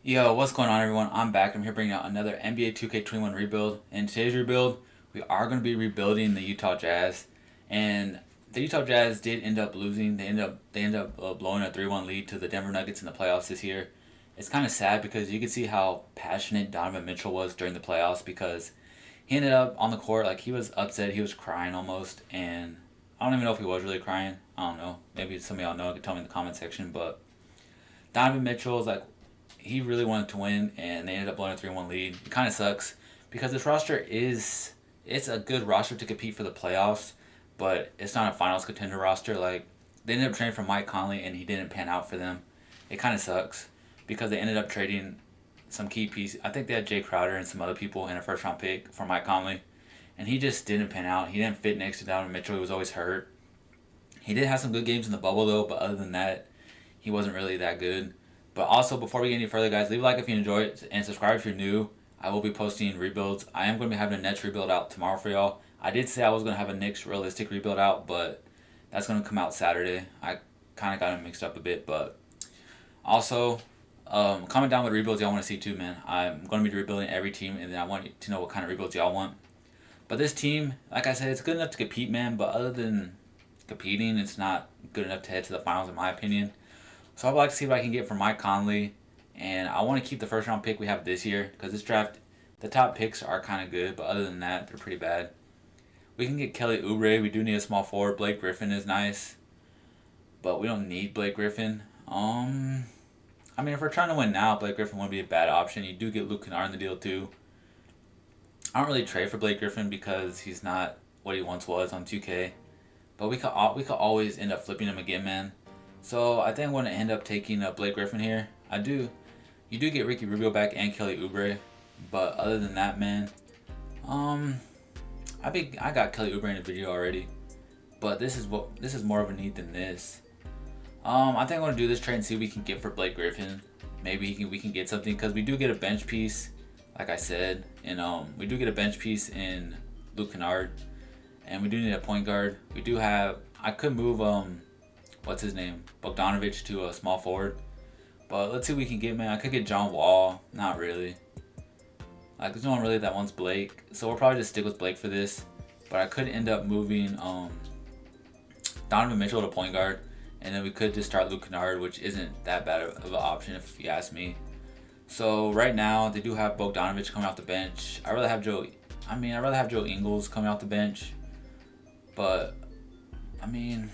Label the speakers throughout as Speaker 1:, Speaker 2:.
Speaker 1: Yo, what's going on, everyone? I'm back. I'm here bringing out another NBA 2K21 rebuild. In today's rebuild, we are going to be rebuilding the Utah Jazz, and the Utah Jazz did end up losing. They end up blowing a 3-1 lead to the Denver Nuggets in the playoffs this year. It's kind of sad because you can see how passionate Donovan Mitchell was during the playoffs because he ended up on the court like he was upset. He was crying almost, and I don't even know if he was really crying. I don't know. Maybe some of y'all know. Can tell me in the comment section, but Donovan Mitchell is like he really wanted to win, and they ended up blowing a 3-1 lead. It kind of sucks because this roster is it's a good roster to compete for the playoffs, but it's not a finals contender roster. Like they ended up trading for Mike Conley, and he didn't pan out for them. It kind of sucks because they ended up trading some key pieces. I think they had Jay Crowder and some other people in a first round pick for Mike Conley, and he just didn't pan out. He didn't fit next to Donovan Mitchell. He was always hurt. He did have some good games in the bubble though, but other than that, he wasn't really that good. But also, before we get any further, guys, leave a like if you enjoy it and subscribe if you're new. I will be posting rebuilds. I am going to be having a Nets rebuild out tomorrow for y'all. I did say I was going to have a Knicks realistic rebuild out, but that's going to come out Saturday. I kind of got it mixed up a bit, but also, comment down what rebuilds y'all want to see too, man. I'm going to be rebuilding every team, and then I want you to know what kind of rebuilds y'all want. But this team, like I said, it's good enough to compete, man, but other than competing, it's not good enough to head to the finals, in my opinion. So I would like to see what I can get from Mike Conley, and I want to keep the first round pick we have this year because this draft, the top picks are kind of good, but other than that, they're pretty bad. We can get Kelly Oubre. We do need a small forward. Blake Griffin is nice, but we don't need Blake Griffin. I mean, if we're trying to win now, Blake Griffin wouldn't be a bad option. You do get Luke Kennard in the deal too. I don't really trade for Blake Griffin because he's not what he once was on 2K, but we could always end up flipping him again, man. So I think I'm going to end up taking Blake Griffin here. I do. You do get Ricky Rubio back and Kelly Oubre, but other than that, man, um, I got Kelly Oubre in the video already, but this is more of a need than this. I think I'm going to do this trade and see what we can get for Blake Griffin. Maybe we can get something because we do get a bench piece, like I said, and we do get a bench piece in Luke Kennard, and we do need a point guard. We do have. I could move what's his name, Bogdanovich to a small forward. But let's see what we can get, man. I could get John Wall. Not really. Like, there's no one really that wants Blake. So we'll probably just stick with Blake for this. But I could end up moving Donovan Mitchell to point guard. And then we could just start Luke Kennard, which isn't that bad of an option if you ask me. So right now, they do have Bogdanovich coming off the bench. I'd rather have Joe Ingles coming off the bench. But, I mean,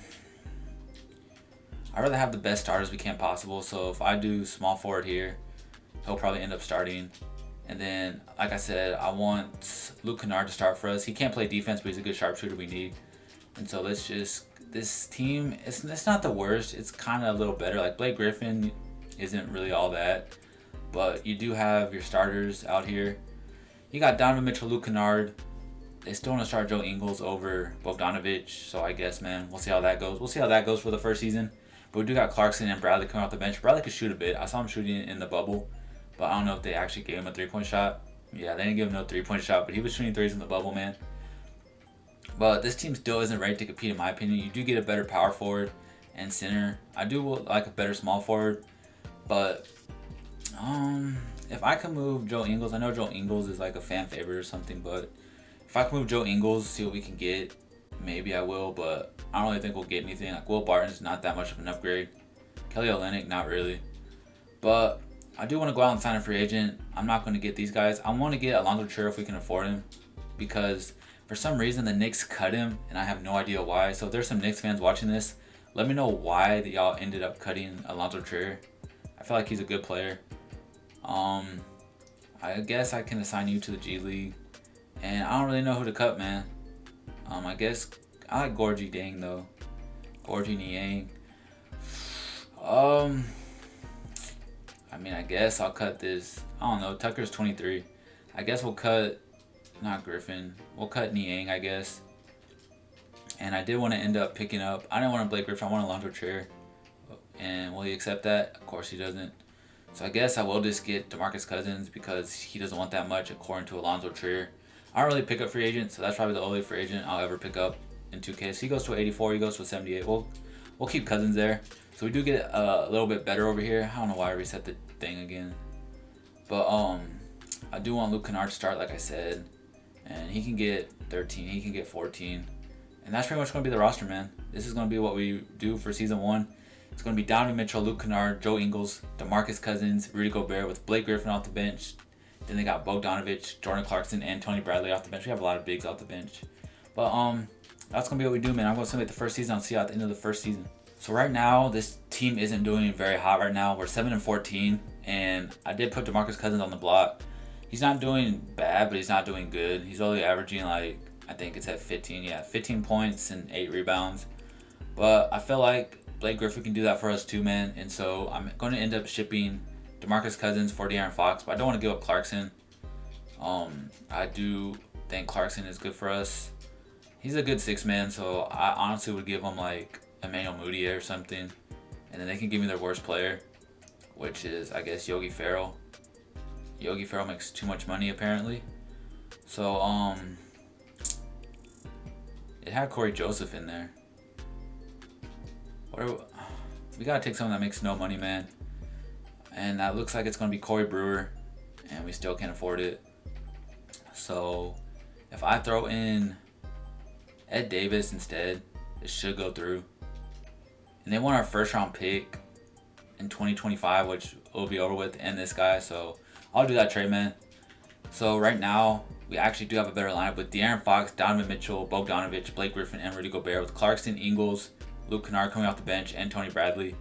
Speaker 1: I'd rather have the best starters we can possible. So if I do small forward here, he'll probably end up starting. And then, like I said, I want Luke Kennard to start for us. He can't play defense, but he's a good sharpshooter we need. And so this team, it's not the worst. It's kind of a little better. Like Blake Griffin isn't really all that. But you do have your starters out here. You got Donovan Mitchell, Luke Kennard. They still want to start Joe Ingles over Bogdanovich. So I guess, man, we'll see how that goes. We'll see how that goes for the first season. But we do got Clarkson and Bradley coming off the bench. Bradley could shoot a bit. I saw him shooting in the bubble, but I don't know if they actually gave him a 3-point shot. Yeah, they didn't give him no 3-point shot, but he was shooting threes in the bubble, man. But this team still isn't ready to compete, in my opinion. You do get a better power forward and center. I do like a better small forward, but if I can move Joe Ingles, I know Joe Ingles is like a fan favorite or something, but if I can move Joe Ingles, see what we can get, maybe I will, but I don't really think we'll get anything. Like Will Barton's not that much of an upgrade. Kelly Olynyk, not really. But I do want to go out and sign a free agent. I'm not going to get these guys. I want to get Alonzo Trier if we can afford him, because for some reason the Knicks cut him, and I have no idea why. So if there's some Knicks fans watching this, let me know why that y'all ended up cutting Alonzo Trier. I feel like he's a good player. I guess I can assign you to the G League, and I don't really know who to cut, man. I guess I like Gorgie Dang though. Gorgie Niang. I mean, I guess I'll cut this. I don't know. Tucker's 23. I guess we'll cut, not Griffin. We'll cut Niang, I guess. And I did want to end up picking up. I didn't want to Blake Griffin. I want Alonzo Trier. And will he accept that? Of course he doesn't. So I guess I will just get DeMarcus Cousins because he doesn't want that much according to Alonzo Trier. I don't really pick up free agents, so that's probably the only free agent I'll ever pick up in 2K. So he goes to 84, he goes to 78. We'll keep Cousins there. So we do get a little bit better over here. I don't know why I reset the thing again. But I do want Luke Kennard to start, like I said, and he can get 13, he can get 14, and that's pretty much going to be the roster, man. This is going to be what we do for season 1. It's going to be Donovan Mitchell, Luke Kennard, Joe Ingles, DeMarcus Cousins, Rudy Gobert with Blake Griffin off the bench. Then they got Bogdanovich, Jordan Clarkson, and Tony Bradley off the bench. We have a lot of bigs off the bench. But that's going to be what we do, man. I'm going to simulate the first season. I'll see you at the end of the first season. So right now, this team isn't doing very hot right now. We're 7-14, and I did put DeMarcus Cousins on the block. He's not doing bad, but he's not doing good. He's only averaging, like, I think it's at 15 points and 8 rebounds. But I feel like Blake Griffin can do that for us too, man. And so I'm going to end up shipping DeMarcus Cousins for De'Aaron Fox, but I don't want to give up Clarkson. I do think Clarkson is good for us. He's a good 6-man, so I honestly would give him like Emmanuel Mudiay or something. And then they can give me their worst player, which is, I guess, Yogi Ferrell. Yogi Ferrell makes too much money, apparently. So, it had Corey Joseph in there. We gotta take someone that makes no money, man. And that looks like it's gonna be Corey Brewer, and we still can't afford it. So, if I throw in Ed Davis instead, it should go through. And they want our first round pick in 2025, which will be over with, and this guy. So, I'll do that trade, man. So, right now, we actually do have a better lineup with De'Aaron Fox, Donovan Mitchell, Bogdanovich, Blake Griffin, and Rudy Gobert, with Clarkson, Ingles, Luke Kennard coming off the bench, and Tony Bradley.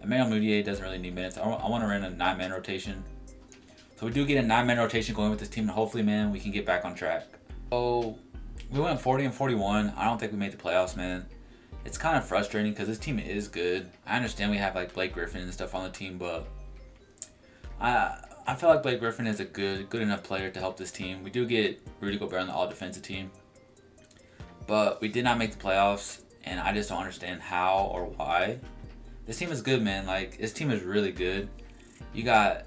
Speaker 1: Emmanuel Mudiay doesn't really need minutes. I want to run a 9-man rotation. So we do get a 9-man rotation going with this team, and hopefully, man, we can get back on track. So we went 40-41. I don't think we made the playoffs, man. It's kind of frustrating because this team is good. I understand we have like Blake Griffin and stuff on the team, but I feel like Blake Griffin is a good enough player to help this team. We do get Rudy Gobert on the all-defensive team, but we did not make the playoffs, and I just don't understand how or why. This team is good, man. Like, this team is really good. You got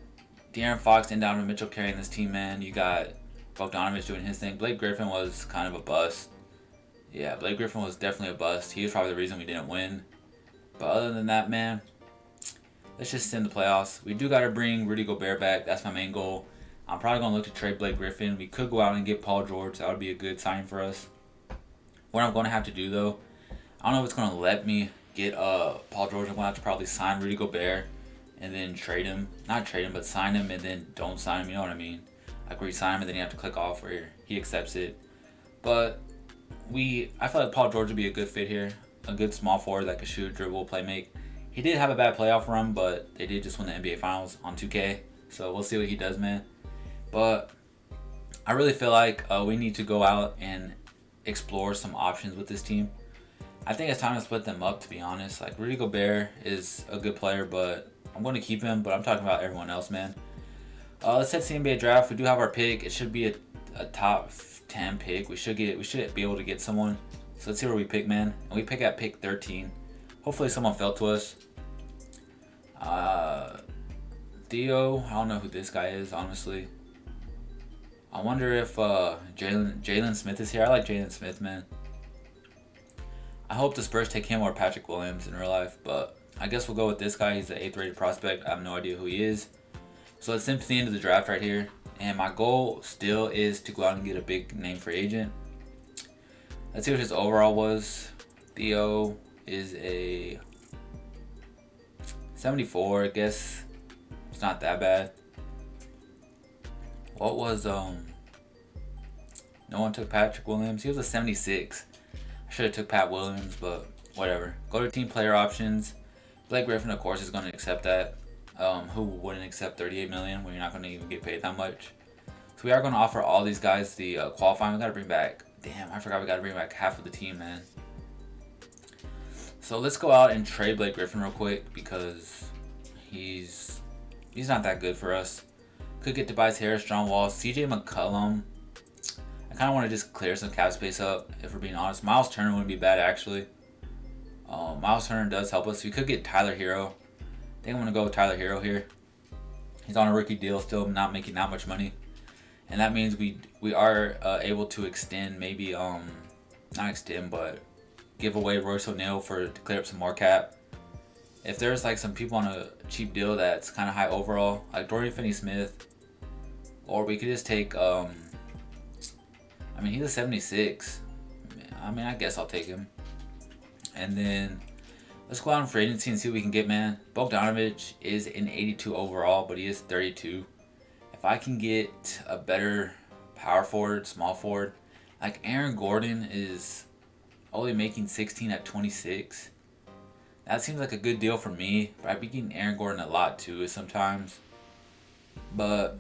Speaker 1: De'Aaron Fox and Donovan Mitchell carrying this team, man. You got Bogdanovich doing his thing. Blake Griffin was kind of a bust. Yeah, Blake Griffin was definitely a bust. He was probably the reason we didn't win. But other than that, man, let's just send the playoffs. We do got to bring Rudy Gobert back. That's my main goal. I'm probably going to look to trade Blake Griffin. We could go out and get Paul George. That would be a good signing for us. What I'm going to have to do, though, I don't know if it's going to let me get Paul George. I'm going to have to probably sign Rudy Gobert and then trade him. Not trade him, but sign him and then don't sign him. You know what I mean? Like, where you sign him and then you have to click off where he accepts it. But I feel like Paul George would be a good fit here. A good small forward that could shoot, dribble, play make. He did have a bad playoff run, but they did just win the NBA Finals on 2K. So we'll see what he does, man. But I really feel like we need to go out and explore some options with this team. I think it's time to split them up, to be honest. Like, Rudy Gobert is a good player, but I'm going to keep him. But I'm talking about everyone else, man. Let's head to the NBA draft. We do have our pick. It should be a top 10 pick. We should be able to get someone. So let's see where we pick, man. And we pick at pick 13. Hopefully someone fell to us. Theo, I don't know who this guy is, honestly. I wonder if Jalen Smith is here. I like Jalen Smith, man. I hope the Spurs take him or Patrick Williams in real life, but I guess we'll go with this guy. He's the 8th rated prospect. I have no idea who he is. So let's send to the end of the draft right here. And my goal still is to go out and get a big name free agent. Let's see what his overall was. Theo is a 74, I guess. It's not that bad. What was no one took Patrick Williams. He was a 76. I should have took Pat Williams, but whatever. Go to team player options. Blake Griffin, of course, is going to accept that. Who wouldn't accept $38 million when you're not going to even get paid that much? So we are going to offer all these guys the qualifying. We got to bring back. Damn, I forgot we got to bring back half of the team, man. So let's go out and trade Blake Griffin real quick because he's not that good for us. Could get Tobias Harris, John Wall, CJ McCollum. I kind of want to just clear some cap space up, if we're being honest. Miles Turner wouldn't be bad, actually. Miles Turner does help us. We could get Tyler Hero. I think I'm going to go with Tyler Hero here. He's on a rookie deal, still not making that much money. And that means we are able to extend, maybe, not extend, but give away Royce O'Neal to clear up some more cap. If there's like some people on a cheap deal that's kind of high overall, like Dorian Finney-Smith, Or we could just take, I mean, he's a 76. I mean, I guess I'll take him. And then let's go out on free agency and see what we can get, man. Bogdanovich is an 82 overall, but he is 32. If I can get a better power forward, small forward, like Aaron Gordon is only making 16 at 26. That seems like a good deal for me, but I'd be getting Aaron Gordon a lot too sometimes. But,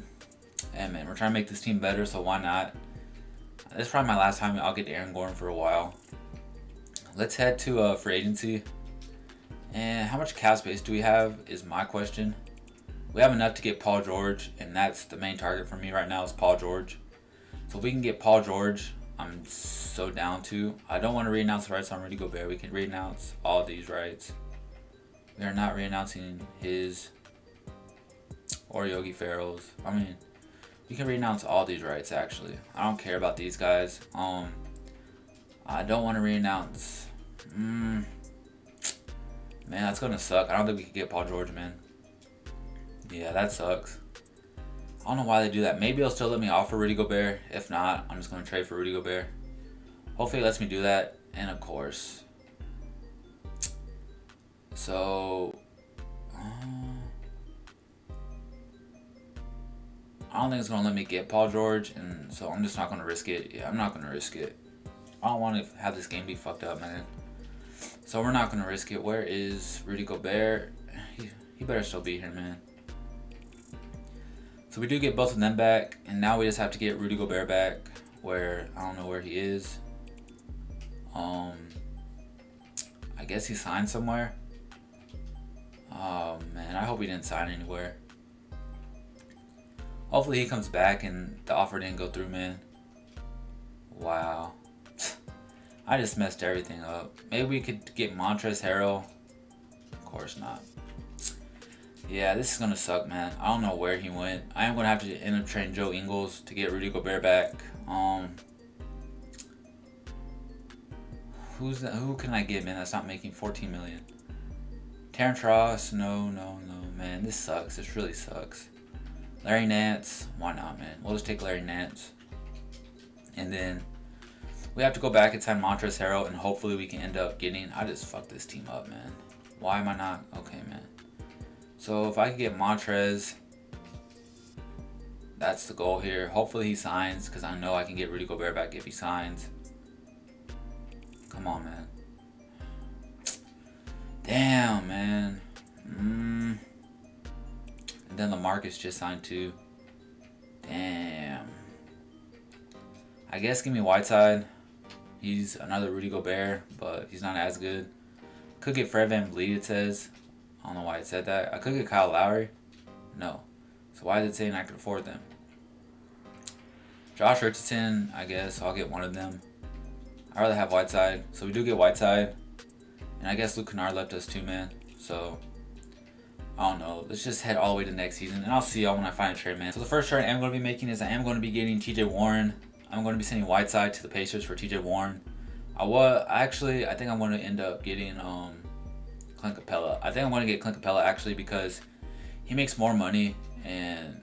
Speaker 1: hey man, we're trying to make this team better, so why not? This is probably my last time I'll get Aaron Gordon for a while. Let's head to free agency. And how much cap space do we have is my question. We have enough to get Paul George, and that's the main target for me right now is Paul George. So if we can get Paul George, I'm so down to. I don't want to re-announce the rights on Rudy Gobert. We can re-announce all these rights. We are not re-announcing his or Yogi Ferrell's. I mean, we can re-announce all these rights actually. I don't care about these guys. I don't want to re-announce. Man, that's gonna suck. I don't think we can get Paul George, man. Yeah, that sucks. I don't know why they do that. Maybe they'll still let me offer Rudy Gobert. If not, I'm just going to trade for Rudy Gobert. Hopefully it lets me do that. And of course. So, I don't think it's going to let me get Paul George. And so I'm just not going to risk it. Yeah, I'm not going to risk it. I don't want to have this game be fucked up, man. So we're not going to risk it. Where is Rudy Gobert? He better still be here, man. So we do get both of them back, and now we just have to get Rudy Gobert back, where I don't know where he is. I guess he signed somewhere. Oh man, I hope he didn't sign anywhere. Hopefully he comes back and the offer didn't go through, man. Wow. I just messed everything up. Maybe we could get Montrezl Harrell. Of course not. Yeah, this is gonna suck, man. I don't know where he went. I am gonna have to end up trading Joe Ingles to get Rudy Gobert back. Who can I get, man? That's not making 14 million. Terrence Ross, no, man. This sucks. This really sucks. Larry Nance, why not, man? We'll just take Larry Nance, and then we have to go back and sign Montrezl Harrell, and hopefully we can end up getting. I just fucked this team up, man. Why am I not? Okay, man. So if I can get Montrez, that's the goal here. Hopefully he signs, because I know I can get Rudy Gobert back if he signs. Come on, man. Damn, man. And then LaMarcus just signed too. Damn. I guess give me Whiteside. He's another Rudy Gobert, but he's not as good. Could get Fred VanVleet, it says. I don't know why it said that. I could get Kyle Lowry. No. So why is it saying I could afford them? Josh Richardson, I guess. I'll get one of them. I'd rather have Whiteside. So we do get Whiteside. And I guess Luke Kennard left us too, man. So, I don't know. Let's just head all the way to next season. And I'll see y'all when I find a trade, man. So the first trade I am going to be making is I am going to be getting TJ Warren. I'm going to be sending Whiteside to the Pacers for TJ Warren. I think I'm going to end up getting Clint Capella. I think I'm going to get Clint Capella actually because he makes more money and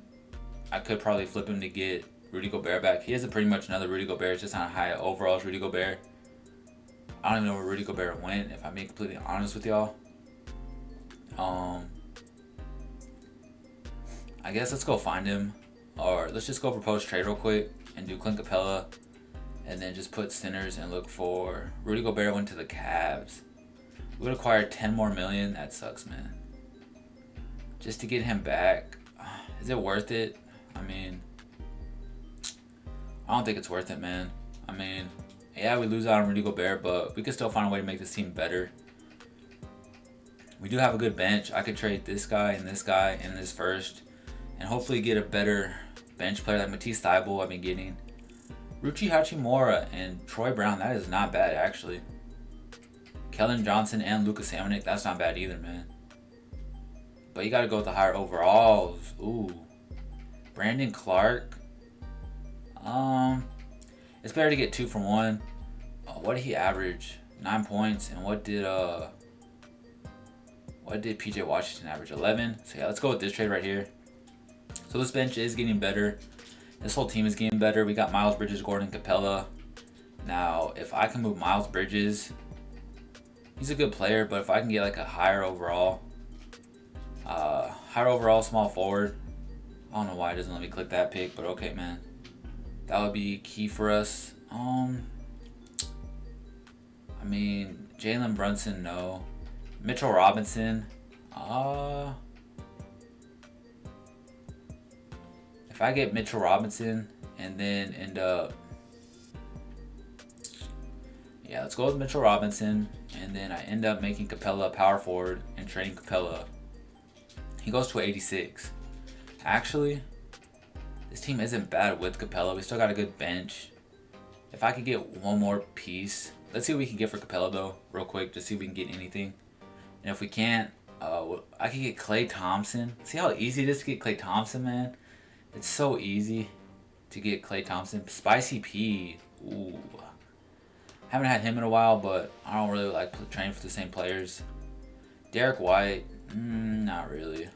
Speaker 1: I could probably flip him to get Rudy Gobert back. He is pretty much another Rudy Gobert. It's just not high overall as Rudy Gobert. I don't even know where Rudy Gobert went, if I'm being completely honest with y'all. I guess let's go find him. Or let's just go propose trade real quick and do Clint Capella. And then just put centers and look for Rudy Gobert went to the Cavs. We would acquire 10 more million. That sucks, man. Just to get him back. Is it worth it? I mean, I don't think it's worth it, man. I mean, yeah, we lose out on Rudy Gobert, but we could still find a way to make this team better. We do have a good bench. I could trade this guy and this first. And hopefully get a better bench player like Matisse Thybulle I've been getting. Ruchi Hachimura and Troy Brown, that is not bad, actually. Kellen Johnson and Lucas Samanic, that's not bad either, man. But you got to go with the higher overalls. Ooh. Brandon Clark. It's better to get 2 from 1. What did he average? 9 points. And what did PJ Washington average? 11. So yeah, let's go with this trade right here. So this bench is getting better. This whole team is getting better. We got Miles Bridges, Gordon, Capella. Now, if I can move Miles Bridges, he's a good player, but if I can get like a higher overall small forward, I don't know why it doesn't let me click that pick, but okay, man. That would be key for us. I mean, Jalen Brunson, no. Mitchell Robinson, if I get Mitchell Robinson and then end up, yeah, let's go with Mitchell Robinson, and then I end up making Capella power forward and trading Capella. He goes to 86. Actually, this team isn't bad with Capella. We still got a good bench. If I could get one more piece, let's see what we can get for Capella though, real quick, just see if we can get anything. And if we can't, I could get Klay Thompson. See how easy it is to get Klay Thompson, man? It's so easy to get Klay Thompson. Spicy P. Ooh. Haven't had him in a while, but I don't really like training for the same players. Derek White. Not really.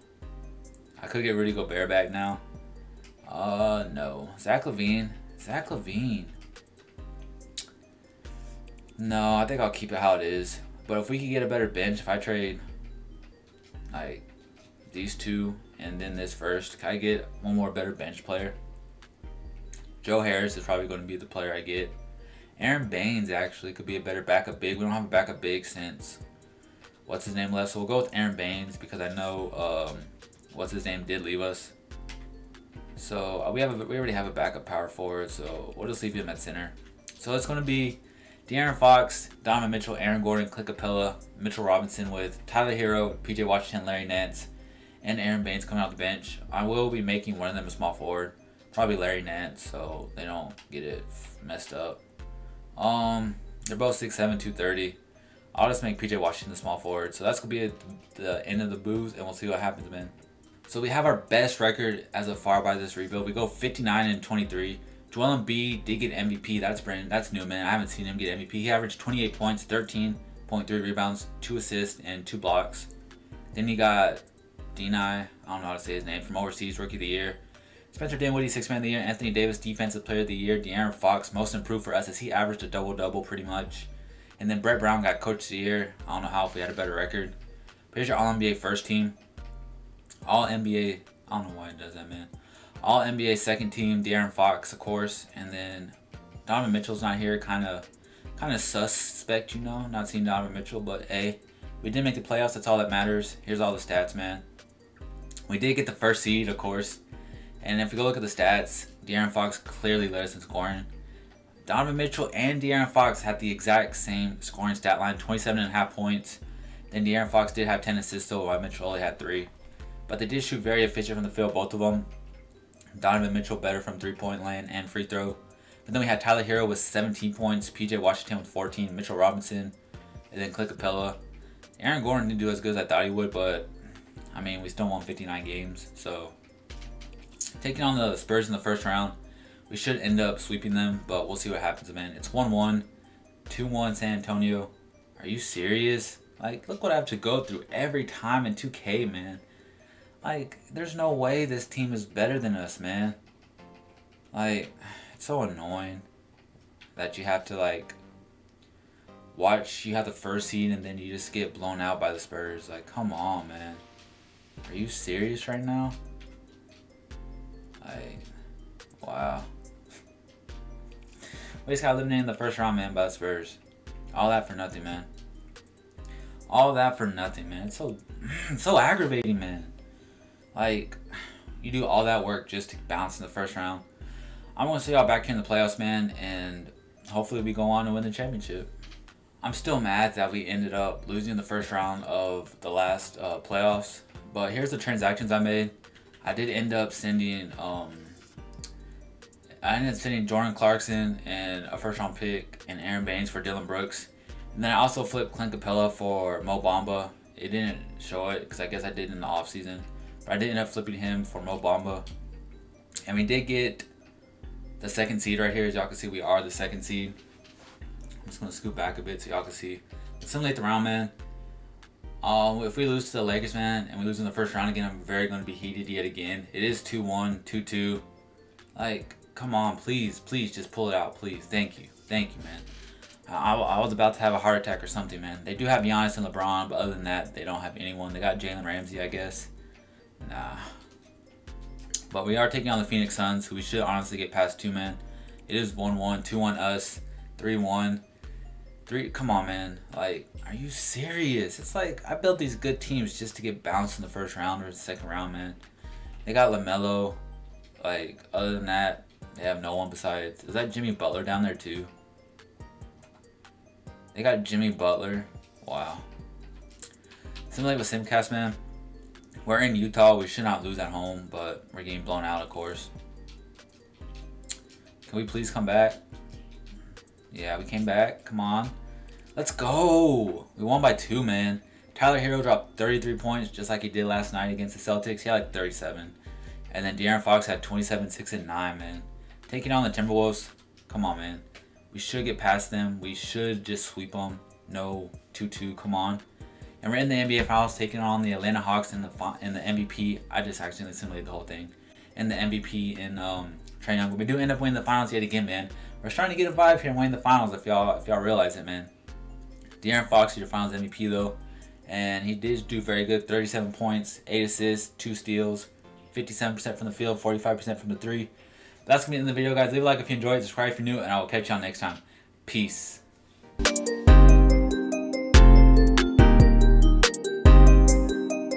Speaker 1: I could get Rudy Gobert back now. No. Zach LaVine. No, I think I'll keep it how it is. But if we could get a better bench, if I trade like these two and then this first, can I get one more better bench player? Joe Harris is probably going to be the player I get. Aaron Baines actually could be a better backup big. We don't have a backup big since what's his name left, so we'll go with Aaron Baines because I know what's his name did leave us. So we already have a backup power forward, so we'll just leave him at center. So it's going to be De'Aaron Fox, Donovan Mitchell, Aaron Gordon, Clint Capella, Mitchell Robinson with Tyler Hero, PJ Washington, Larry Nance, and Aaron Baines coming off the bench. I will be making one of them a small forward, probably Larry Nance, so they don't get it messed up. They're both 6'7", 230. I'll just make PJ Washington the small forward. So that's going to be the end of the booze, and we'll see what happens, man. So we have our best record as of far by this rebuild. We go 59-23. Joel Embiid did get MVP. That's new, man. I haven't seen him get MVP. He averaged 28 points, 13.3 rebounds, 2 assists, and 2 blocks. Then you got Deni, I don't know how to say his name, from overseas, Rookie of the Year. Spencer Dinwiddie, 6th Man of the Year. Anthony Davis, Defensive Player of the Year. De'Aaron Fox, Most Improved for us as he averaged a double-double pretty much. And then Brett Brown got Coach of the Year. I don't know how if we had a better record. But here's your All-NBA first team. All-NBA, I don't know why it does that, man. All-NBA second team, De'Aaron Fox, of course. And then Donovan Mitchell's not here. Kind of suspect, you know. Not seeing Donovan Mitchell, but hey, we did make the playoffs. That's all that matters. Here's all the stats, man. We did get the first seed, of course. And if we go look at the stats, De'Aaron Fox clearly led us in scoring. Donovan Mitchell and De'Aaron Fox had the exact same scoring stat line, 27.5 points. Then De'Aaron Fox did have 10 assists, though, while Mitchell only had 3. But they did shoot very efficient from the field, both of them. Donovan Mitchell better from three-point land and free throw. But then we had Tyler Hero with 17 points, PJ Washington with 14, Mitchell Robinson, and then Clint Capella. Aaron Gordon didn't do as good as I thought he would, but I mean, we still won 59 games. So taking on the Spurs in the first round, we should end up sweeping them, but we'll see what happens, man. It's 1-1, 2-1 San Antonio. Are you serious? Like, look what I have to go through every time in 2K, man. Like, there's no way this team is better than us, man. Like, it's so annoying that you have to, like, watch, you have the first seed and then you just get blown out by the Spurs. Like, come on, man. Are you serious right now? Like, wow. We just got eliminated in the first round, man, by the Spurs. All that for nothing, man. All that for nothing, man. It's so aggravating, man. Like, you do all that work just to bounce in the first round. I'm going to see y'all back here in the playoffs, man, and hopefully we go on and win the championship. I'm still mad that we ended up losing the first round of the last playoffs, but here's the transactions I made. I did end up sending Jordan Clarkson and a first round pick and Aaron Baines for Dylan Brooks. And then I also flipped Clint Capella for Mo Bamba. It didn't show it because I guess I did in the offseason. But I did end up flipping him for Mo Bamba. And we did get the second seed right here. As y'all can see, we are the second seed. I'm just going to scoot back a bit so y'all can see. Let's simulate the round, man. If we lose to the Lakers, man, and we lose in the first round again, I'm very going to be heated yet again. It is 2-1, 2-2. Like, come on, please, please, just pull it out, please. Thank you, man. I was about to have a heart attack or something, man. They do have Giannis and LeBron, but other than that, they don't have anyone. They got Jalen Ramsey, I guess. Nah. But we are taking on the Phoenix Suns, who we should honestly get past 2, man. It is 1-1, 2-1 us, 3-1. 3, come on, man. Like, are you serious? It's like, I built these good teams just to get bounced in the first round or the second round, man. They got LaMelo. Like, other than that, they have no one besides. Is that Jimmy Butler down there, too? They got Jimmy Butler. Wow. Similarly with Simcast, man. We're in Utah. We should not lose at home, but we're getting blown out, of course. Can we please come back? Yeah, we came back. Come on. Let's go. We won by 2, man. Tyler Hero dropped 33 points just like he did last night against the Celtics. He had like 37. And then De'Aaron Fox had 27, 6, and 9, man. Taking on the Timberwolves. Come on, man. We should get past them. We should just sweep them. No 2-2. Come on. And we're in the NBA Finals taking on the Atlanta Hawks in the MVP. I just accidentally simulated the whole thing. And the MVP in Trae Young. But we do end up winning the finals yet again, man. We're starting to get a vibe here and winning the finals if y'all realize it, man. De'Aaron Fox is your finals MVP, though. And he did do very good. 37 points, 8 assists, 2 steals, 57% from the field, 45% from the 3. That's going to be the end of the video, guys. Leave a like if you enjoyed, subscribe if you're new, and I will catch y'all next time. Peace.